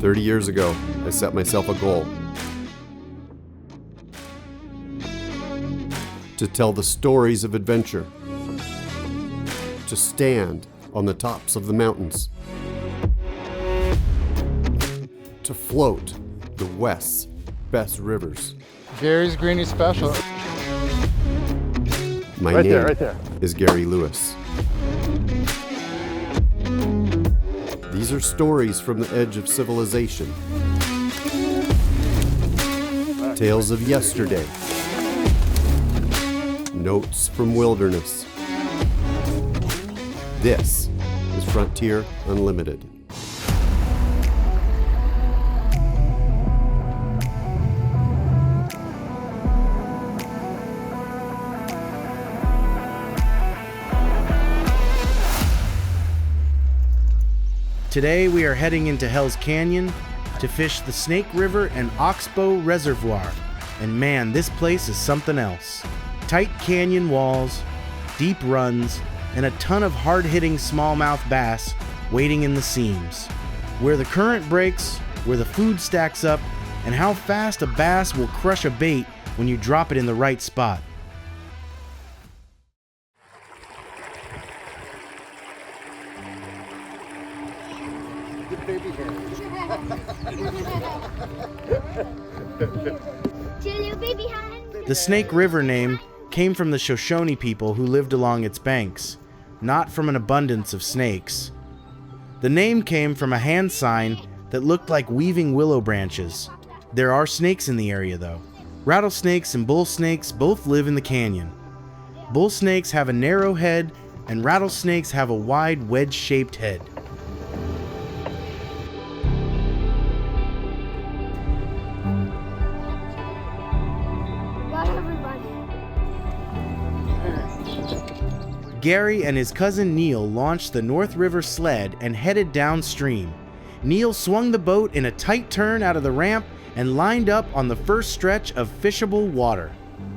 30 years ago, I set myself a goal to tell the stories of adventure, to stand on the tops of the mountains, to float the West's best rivers. Gary's Greenie Special. My name is Gary Lewis. These are stories from the edge of civilization. Tales of yesterday. Notes from wilderness. This is Frontier Unlimited. Today we are heading into Hell's Canyon to fish the Snake River and Oxbow Reservoir. And man, this place is something else. Tight canyon walls, deep runs, and a ton of hard-hitting smallmouth bass waiting in the seams. Where the current breaks, where the food stacks up, and how fast a bass will crush a bait when you drop it in the right spot. The Snake River name came from the Shoshone people who lived along its banks, not from an abundance of snakes. The name came from a hand sign that looked like weaving willow branches. There are snakes in the area though. Rattlesnakes and bull snakes both live in the canyon. Bull snakes have a narrow head and rattlesnakes have a wide wedge-shaped head. Gary and his cousin Neil launched the North River sled and headed downstream. Neil swung the boat in a tight turn out of the ramp and lined up on the first stretch of fishable water.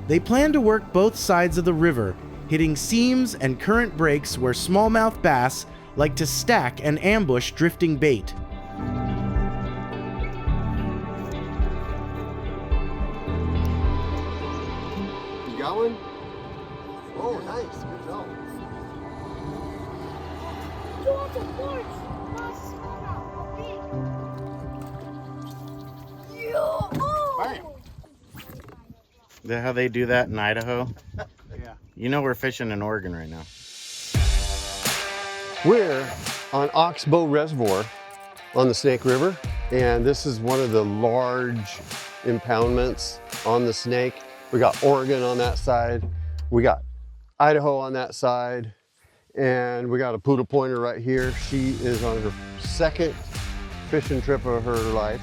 They planned to work both sides of the river, hitting seams and current breaks where smallmouth bass like to stack and ambush drifting bait. You got one? Oh, nice. Good job. Is that how they do that in Idaho? Yeah. You know we're fishing in Oregon right now. We're on Oxbow Reservoir on the Snake River, and this is one of the large impoundments on the Snake. We got Oregon on that side, we got Idaho on that side, and we got a poodle pointer right here. She is on her second fishing trip of her life,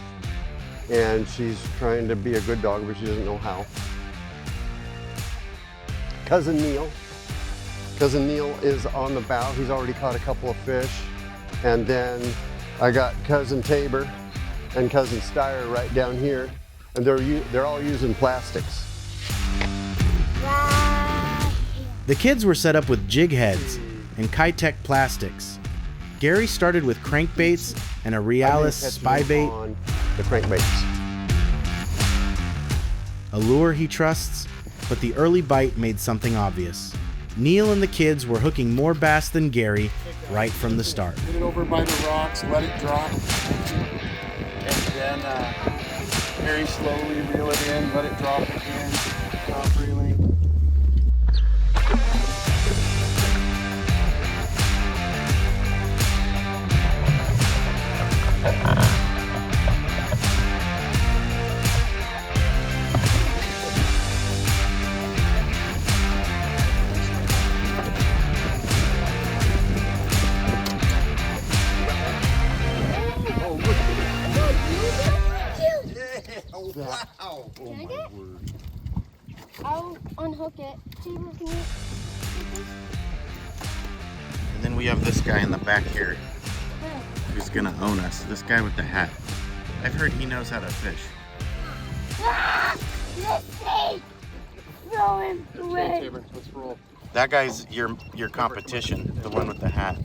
and she's trying to be a good dog, but she doesn't know how. Cousin Neil is on the bow. He's already caught a couple of fish. And then I got Cousin Tabor and Cousin Steyer right down here, and they're all using plastics. The kids were set up with jig heads and Keitech plastics. Gary started with crankbaits and a Realis spybait. On the crankbaits. A lure he trusts, but the early bite made something obvious. Neil and the kids were hooking more bass than Gary right from the start. Get it over by the rocks, let it drop, and then very slowly reel it in, let it drop again, stop reeling. Wow! Oh Can I my get it? word. I'll unhook it. Tabor, can you take this? And then we have this guy in the back here who's gonna own us. This guy with the hat. I've heard he knows how to fish. Ah! The snake! Throw him away. Tabor, let's roll. That guy's your competition, the one with the hat.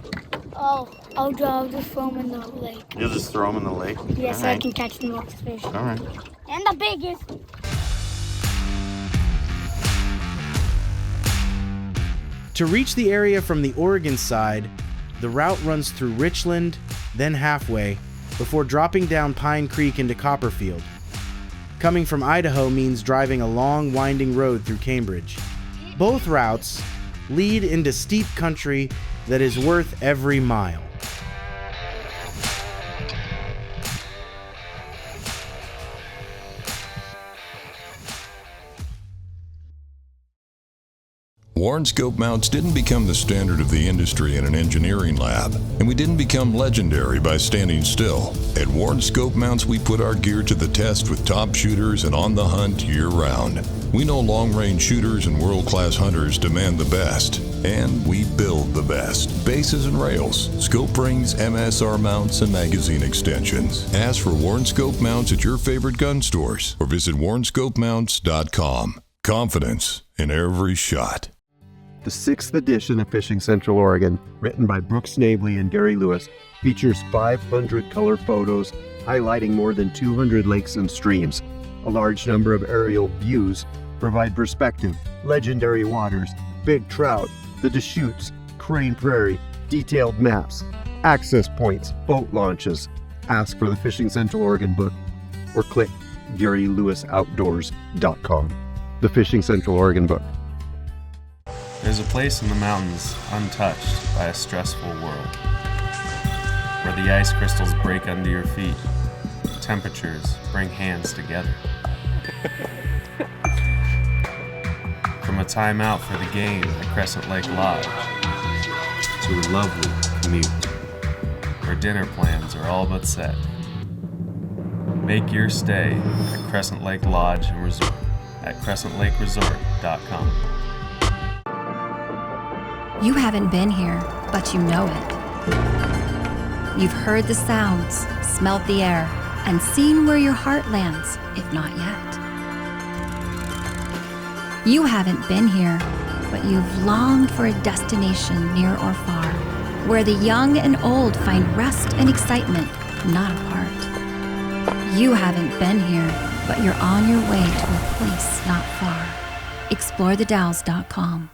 I'll just throw them in the lake. You'll just throw them in the lake? Yes, so I can catch the most fish. All right. And the biggest. To reach the area from the Oregon side, the route runs through Richland, then halfway, before dropping down Pine Creek into Copperfield. Coming from Idaho means driving a long, winding road through Cambridge. Both routes lead into steep country that is worth every mile. Warren scope mounts didn't become the standard of the industry in an engineering lab, and we didn't become legendary by standing still. At Warren scope mounts, we put our gear to the test with top shooters and on the hunt year-round. We know long-range shooters and world-class hunters demand the best, and we build the best. Bases and rails, scope rings, MSR mounts, and magazine extensions. Ask for Warren scope mounts at your favorite gun stores or visit warrenscopemounts.com. Confidence in every shot. The 6th edition of Fishing Central Oregon, written by Brooks Snavely and Gary Lewis, features 500 color photos highlighting more than 200 lakes and streams. A large number of aerial views provide perspective, legendary waters, big trout, the Deschutes, Crane Prairie, detailed maps, access points, boat launches. Ask for the Fishing Central Oregon book or click GaryLewisOutdoors.com. The Fishing Central Oregon book. There's a place in the mountains untouched by a stressful world, where the ice crystals break under your feet, temperatures bring hands together. From a timeout for the game at Crescent Lake Lodge, to a lovely commute, where dinner plans are all but set. Make your stay at Crescent Lake Lodge and Resort at crescentlakeresort.com. You haven't been here, but you know it. You've heard the sounds, smelled the air, and seen where your heart lands, if not yet. You haven't been here, but you've longed for a destination near or far, where the young and old find rest and excitement, not apart. You haven't been here, but you're on your way to a place not far. ExploreTheDalles.com.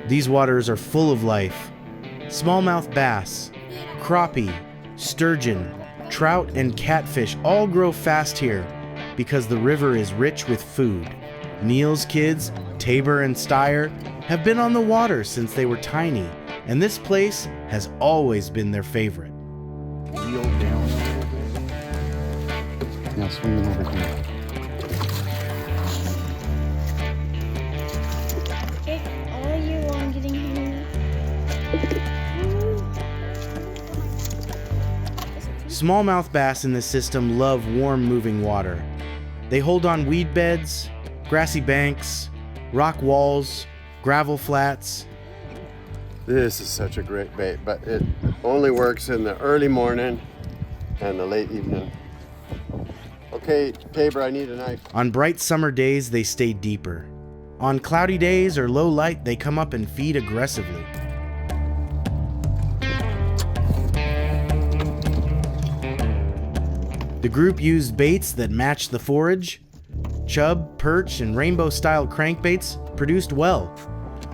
These waters are full of life. Smallmouth bass, crappie, sturgeon, trout, and catfish all grow fast here because the river is rich with food. Neil's kids, Tabor and Steyer, have been on the water since they were tiny, and this place has always been their favorite. Reel down. Now swing them over here. All year long getting here. Smallmouth bass in this system love warm moving water. They hold on weed beds, grassy banks, rock walls, gravel flats. This is such a great bait, but it only works in the early morning and the late evening. Okay, Tabor, I need a knife. On bright summer days, they stay deeper. On cloudy days or low light, they come up and feed aggressively. The group used baits that matched the forage. Chub, perch, and rainbow-style crankbaits produced well.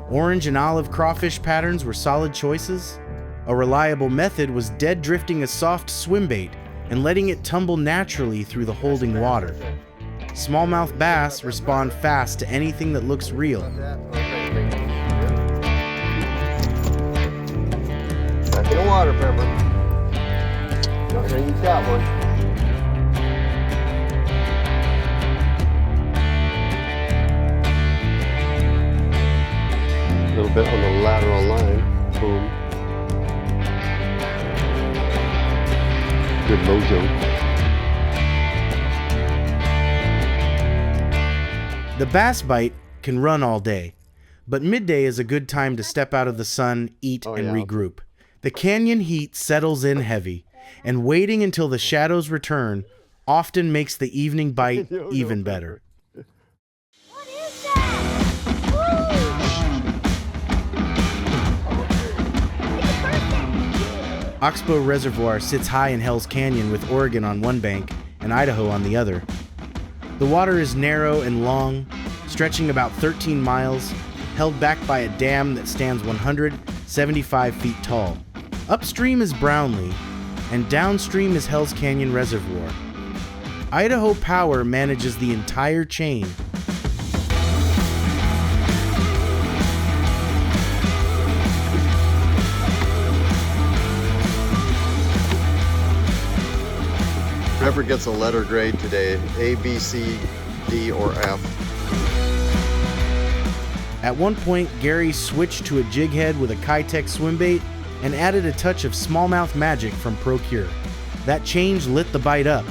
Orange and olive crawfish patterns were solid choices. A reliable method was dead drifting a soft swimbait and letting it tumble naturally through the holding water. Smallmouth bass respond fast to anything that looks real. Back in the water, Pepper. Not gonna eat that one. A little bit on the lateral line. Boom. Good mojo. The bass bite can run all day, but midday is a good time to step out of the sun, eat, and regroup. The canyon heat settles in heavy, and waiting until the shadows return often makes the evening bite even better. What is that? Oxbow Reservoir sits high in Hell's Canyon with Oregon on one bank and Idaho on the other. The water is narrow and long, stretching about 13 miles, held back by a dam that stands 175 feet tall. Upstream is Brownlee, and downstream is Hell's Canyon Reservoir. Idaho Power manages the entire chain. Whoever gets a letter grade today, A, B, C, D, or F. At one point, Gary switched to a jig head with a Keitech swimbait and added a touch of smallmouth magic from Procure. That change lit the bite up.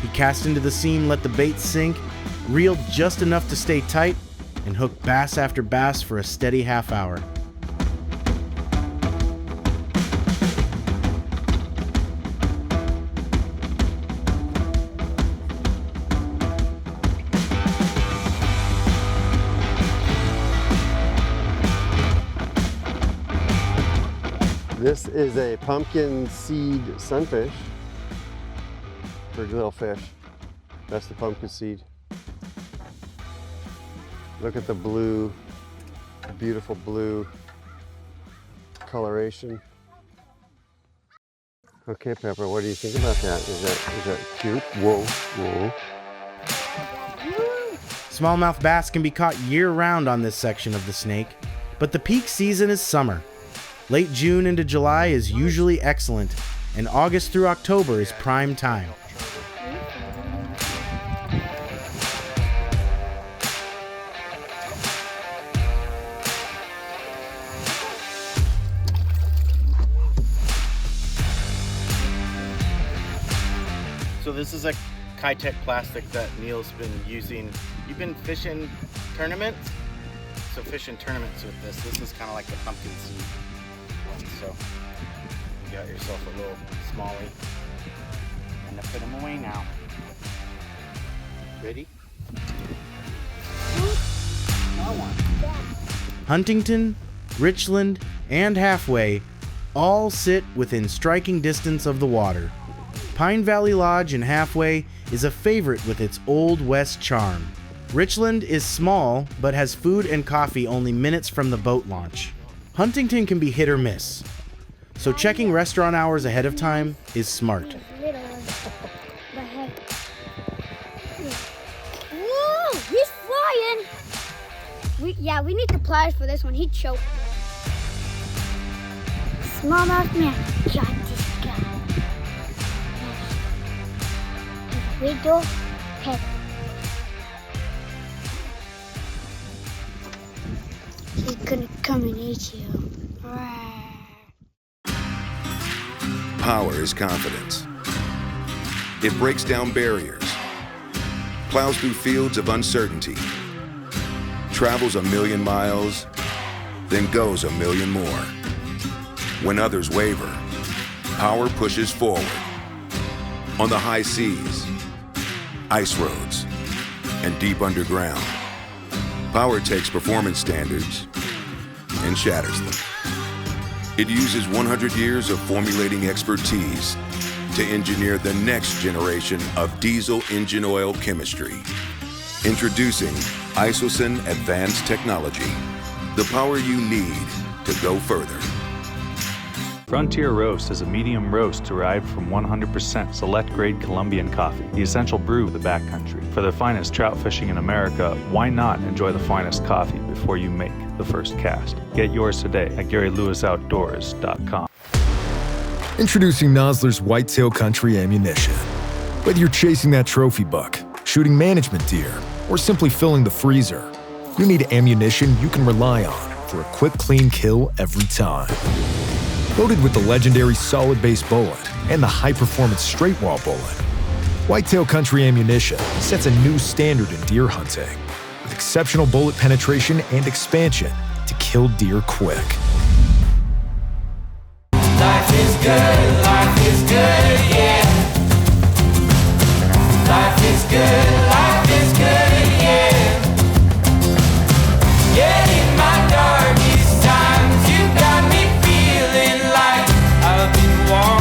He cast into the seam, let the bait sink, reeled just enough to stay tight, and hooked bass after bass for a steady half hour. This is a pumpkin seed sunfish. Pretty little fish. That's the pumpkin seed. Look at the blue, beautiful blue coloration. Okay, Pepper, what do you think about that? Is that cute? Whoa, whoa. Smallmouth bass can be caught year-round on this section of the Snake, but the peak season is summer. Late June into July is usually excellent, and August through October is prime time. So this is a Keitech plastic that Neil's been using. You've been fishing tournaments? So fishing tournaments with this. This is kind of like the pumpkin seed one. So you got yourself a little smallie. And I put them away now. Ready? Huntington, Richland, and Halfway all sit within striking distance of the water. Pine Valley Lodge in Halfway is a favorite with its Old West charm. Richland is small, but has food and coffee only minutes from the boat launch. Huntington can be hit or miss, so checking restaurant hours ahead of time is smart. Whoa, he's flying! We need the pliers for this one. He choked. Smallmouth man, got this guy. Wiggle, head. He's gonna come and eat you. Power is confidence. It breaks down barriers, plows through fields of uncertainty, travels 1,000,000 miles, then goes 1,000,000 more. When others waver, Power pushes forward. On the high seas, ice roads, and deep underground, Power takes performance standards and shatters them. It uses 100 years of formulating expertise to engineer the next generation of diesel engine oil chemistry. Introducing Isosin Advanced Technology, the power you need to go further. Frontier Roast is a medium roast derived from 100% select-grade Colombian coffee, the essential brew of the backcountry. For the finest trout fishing in America, why not enjoy the finest coffee before you make the first cast? Get yours today at GaryLewisOutdoors.com. Introducing Nosler's Whitetail Country Ammunition. Whether you're chasing that trophy buck, shooting management deer, or simply filling the freezer, you need ammunition you can rely on for a quick, clean kill every time. Loaded with the legendary solid base bullet and the high-performance straight wall bullet, Whitetail Country Ammunition sets a new standard in deer hunting with exceptional bullet penetration and expansion to kill deer quick. Life is good, yeah. Life is good, yeah. Yeah, in my darkest times, you got me feeling like I've been warm.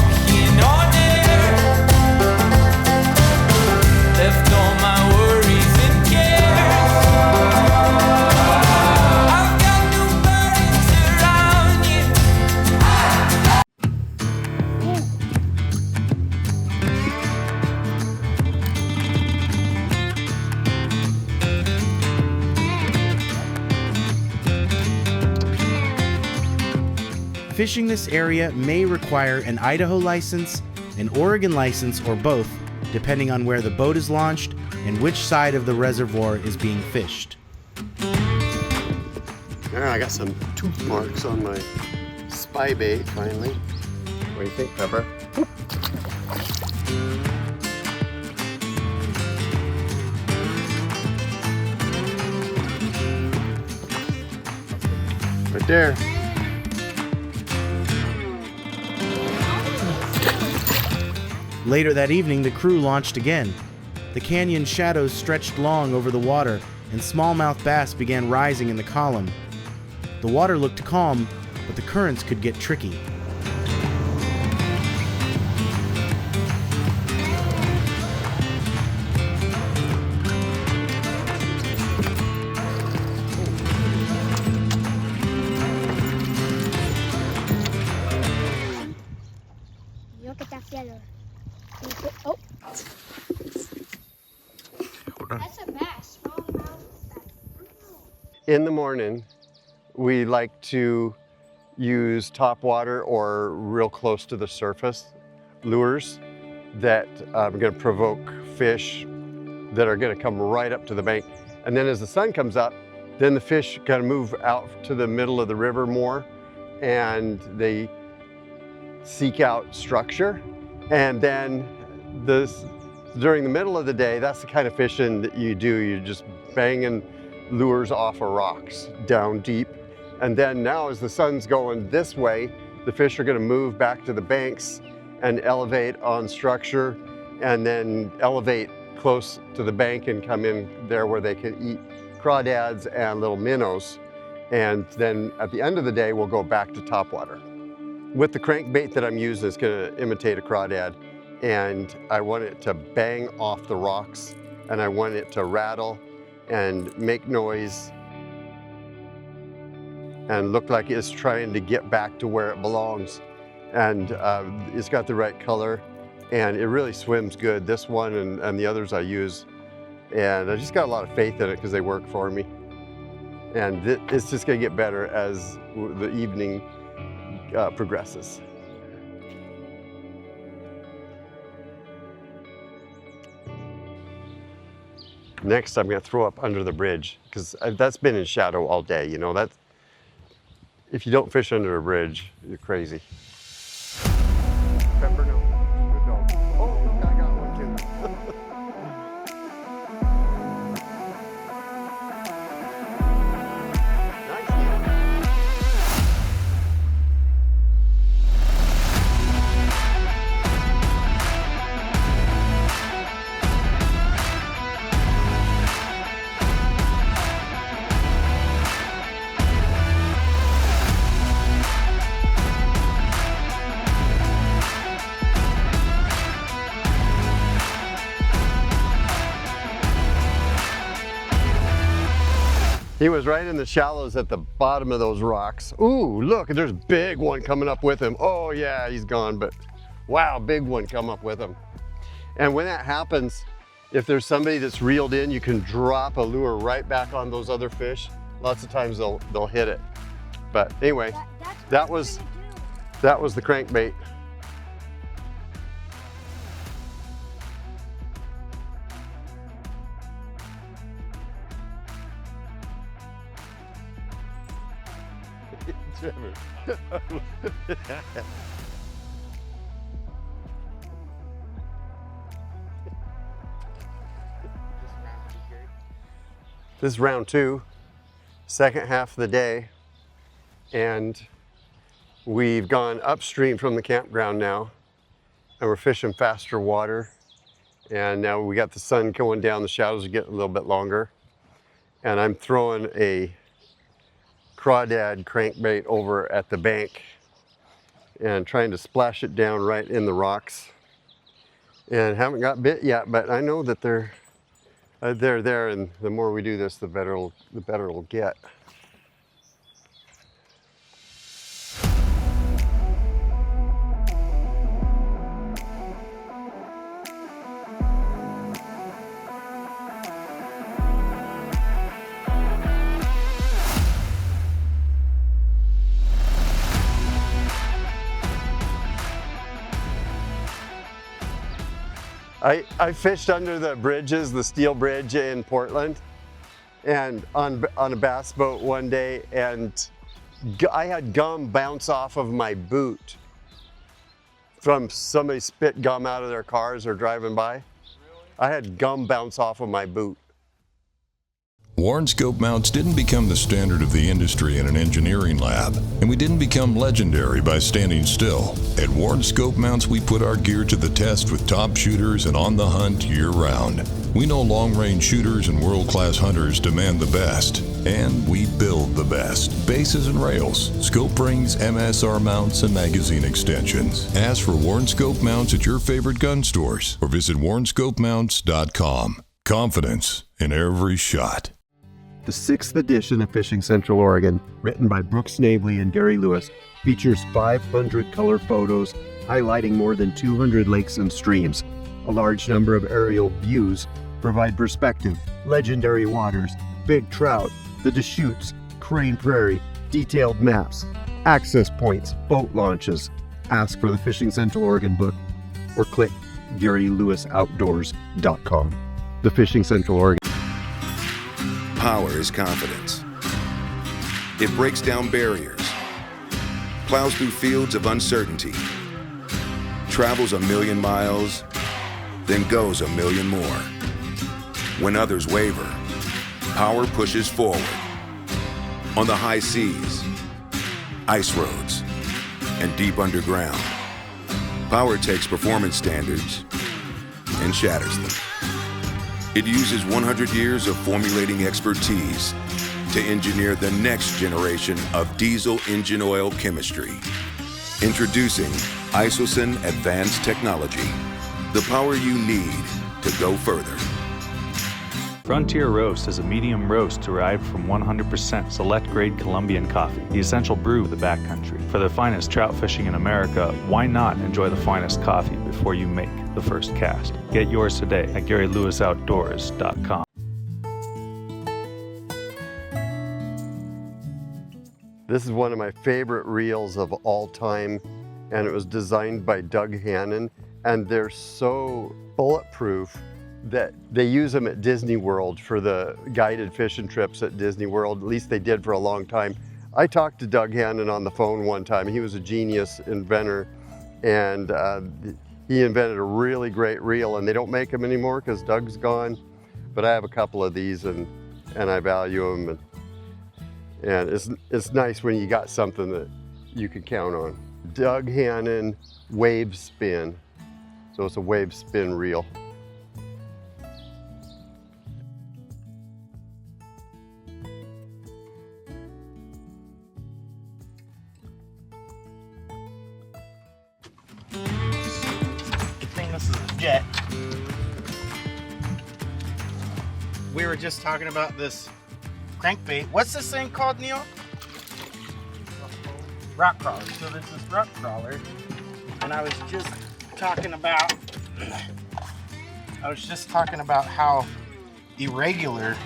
Fishing this area may require an Idaho license, an Oregon license, or both, depending on where the boat is launched and which side of the reservoir is being fished. I got some tooth marks on my spybait finally. What do you think, Pepper? Right there. Later that evening, the crew launched again. The canyon shadows stretched long over the water, and smallmouth bass began rising in the column. The water looked calm, but the currents could get tricky. Look at that feather. Oh. That's a bass. In the morning, we like to use top water or real close to the surface lures that are going to provoke fish that are going to come right up to the bank. And then as the sun comes up, then the fish kind of move out to the middle of the river more, and they seek out structure. And then during the middle of the day, that's the kind of fishing that you do. You're just banging lures off of rocks down deep. And then now as the sun's going this way, the fish are going to move back to the banks and elevate on structure, and then elevate close to the bank and come in there where they can eat crawdads and little minnows. And then at the end of the day, we'll go back to topwater. With the crankbait that I'm using, it's going to imitate a crawdad, and I want it to bang off the rocks, and I want it to rattle and make noise and look like it's trying to get back to where it belongs. And it's got the right color, and it really swims good, this one and the others I use. And I just got a lot of faith in it because they work for me. And it's just going to get better as the evening progresses. Next, I'm going to throw up under the bridge, because that's been in shadow all day. You know, that's, if you don't fish under a bridge, you're crazy. Pepper, no. Good dog. Oh, look, I got one too. He was right in the shallows at the bottom of those rocks. Ooh, look, there's a big one coming up with him. Oh yeah, he's gone, but wow, big one come up with him. And when that happens, if there's somebody that's reeled in, you can drop a lure right back on those other fish. Lots of times they'll hit it. But anyway, that was the crankbait. This is round 2, second half of the day, and we've gone upstream from the campground now, and we're fishing faster water, and now we got the sun going down, the shadows are getting a little bit longer, and I'm throwing a crawdad crankbait over at the bank and trying to splash it down right in the rocks, and haven't got bit yet, but I know that they're there, and the more we do this, the better it'll get. I fished under the bridges, the steel bridge in Portland, and on a bass boat one day, and I had gum bounce off of my boot from somebody spit gum out of their cars or driving by. Really? I had gum bounce off of my boot. Warren scope mounts didn't become the standard of the industry in an engineering lab, and we didn't become legendary by standing still. At Warren Scope Mounts, we put our gear to the test with top shooters and on the hunt year-round. We know long-range shooters and world-class hunters demand the best, and we build the best. Bases and rails, scope rings, MSR mounts, and magazine extensions. Ask for Warren Scope Mounts at your favorite gun stores or visit warrenscopemounts.com. Confidence in every shot. The 6th edition of Fishing Central Oregon, written by Brooks Snavely and Gary Lewis, features 500 color photos highlighting more than 200 lakes and streams. A large number of aerial views provide perspective, legendary waters, big trout, the Deschutes, Crane Prairie, detailed maps, access points, boat launches. Ask for the Fishing Central Oregon book or click GaryLewisOutdoors.com. The Fishing Central Oregon. Power is confidence. It breaks down barriers, plows through fields of uncertainty, travels 1,000,000 miles, then goes 1,000,000 more. When others waver, power pushes forward. On the high seas, ice roads, and deep underground, power takes performance standards and shatters them. It uses 100 years of formulating expertise to engineer the next generation of diesel engine oil chemistry. Introducing Isosin Advanced Technology, the power you need to go further. Frontier Roast is a medium roast derived from 100% select-grade Colombian coffee, the essential brew of the backcountry. For the finest trout fishing in America, why not enjoy the finest coffee before you make the first cast? Get yours today at GaryLewisOutdoors.com. This is one of my favorite reels of all time, and it was designed by Doug Hannon, and they're so bulletproof that they use them at Disney World for the guided fishing trips at Disney World. At least they did for a long time. I talked to Doug Hannon on the phone one time. He was a genius inventor, and he invented a really great reel, and they don't make them anymore because Doug's gone. But I have a couple of these, and I value them. And it's nice when you got something that you can count on. Doug Hannon Wave Spin. So it's a wave spin reel. This is a jet. We were just talking about this crankbait. What's this thing called, Neil? Rock crawler. So this is rock crawler, and I was just talking about how irregular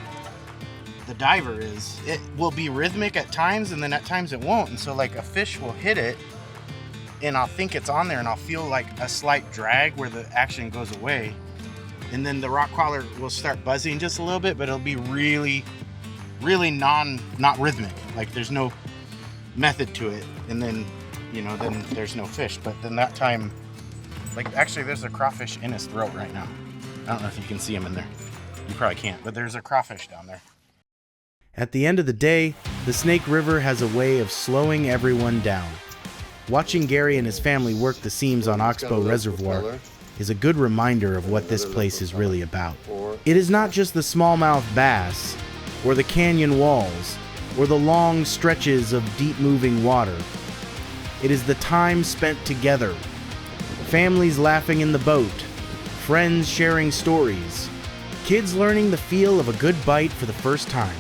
the diver is. It will be rhythmic at times, and then at times it won't. And so, like, a fish will hit it, and I'll think it's on there, and I'll feel like a slight drag where the action goes away, and then the rock crawler will start buzzing just a little bit, but it'll be really not rhythmic. Like, there's no method to it, and then then there's no fish. But then that time, like, actually there's a crawfish in his throat right now. I don't know if you can see him in there. You probably can't, but there's a crawfish down there. At the end of the day, the Snake River has a way of slowing everyone down. Watching Gary and his family work the seams on Oxbow Reservoir is a good reminder of what this place is really about. It is not just the smallmouth bass, or the canyon walls, or the long stretches of deep-moving water. It is the time spent together, families laughing in the boat, friends sharing stories, kids learning the feel of a good bite for the first time.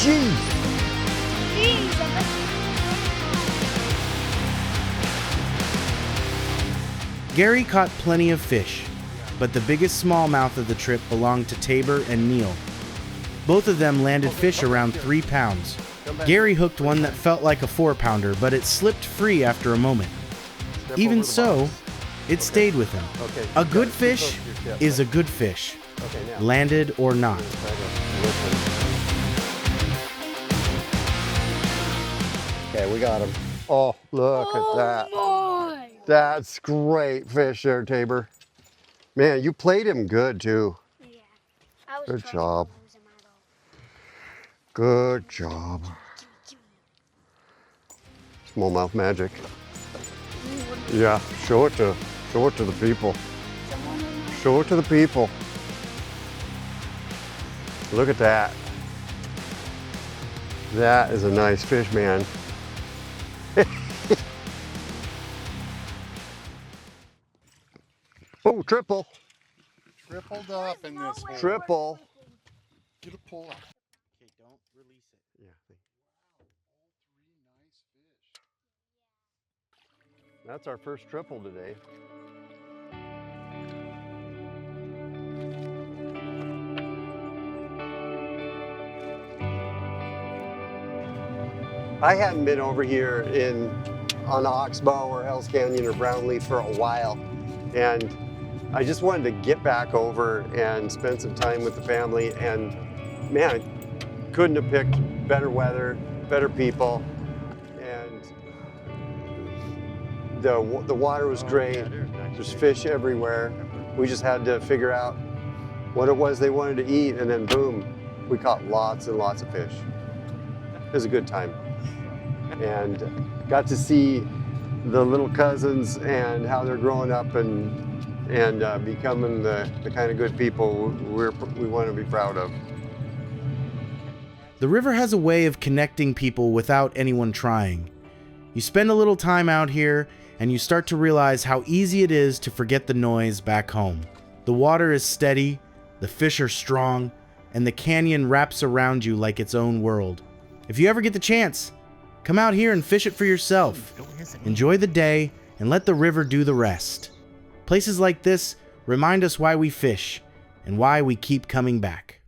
Jeez. Gary caught plenty of fish, but the biggest smallmouth of the trip belonged to Tabor and Neil. Both of them landed fish around 3 pounds. Gary hooked one that felt like a 4-pounder, but it slipped free after a moment. Even so, it stayed with him. A good fish is a good fish, landed or not. Okay, we got him. Oh, look at that. My. That's great fish there, Tabor. Man, you played him good too. Yeah. I was Good trying job. to lose him at all. Good job. Smallmouth magic. Yeah, show it to the people. Show it to the people. Look at that. That is a nice fish, man. Oh, triple. Tripled up in this hole. Triple. Get a pull up. Okay, don't release it. Yeah. That's our first triple today. I hadn't been over here on Oxbow or Hells Canyon or Brownlee for a while, and I just wanted to get back over and spend some time with the family, and man, I couldn't have picked better weather, better people, and the water was great. There's fish everywhere. We just had to figure out what it was they wanted to eat, and then boom, we caught lots and lots of fish. It was a good time. And got to see the little cousins and how they're growing up and becoming the kind of good people we want to be proud of. The river has a way of connecting people without anyone trying. You spend a little time out here and you start to realize how easy it is to forget the noise back home. The water is steady, the fish are strong, and the canyon wraps around you like its own world. If you ever get the chance, come out here and fish it for yourself. Enjoy the day and let the river do the rest. Places like this remind us why we fish and why we keep coming back.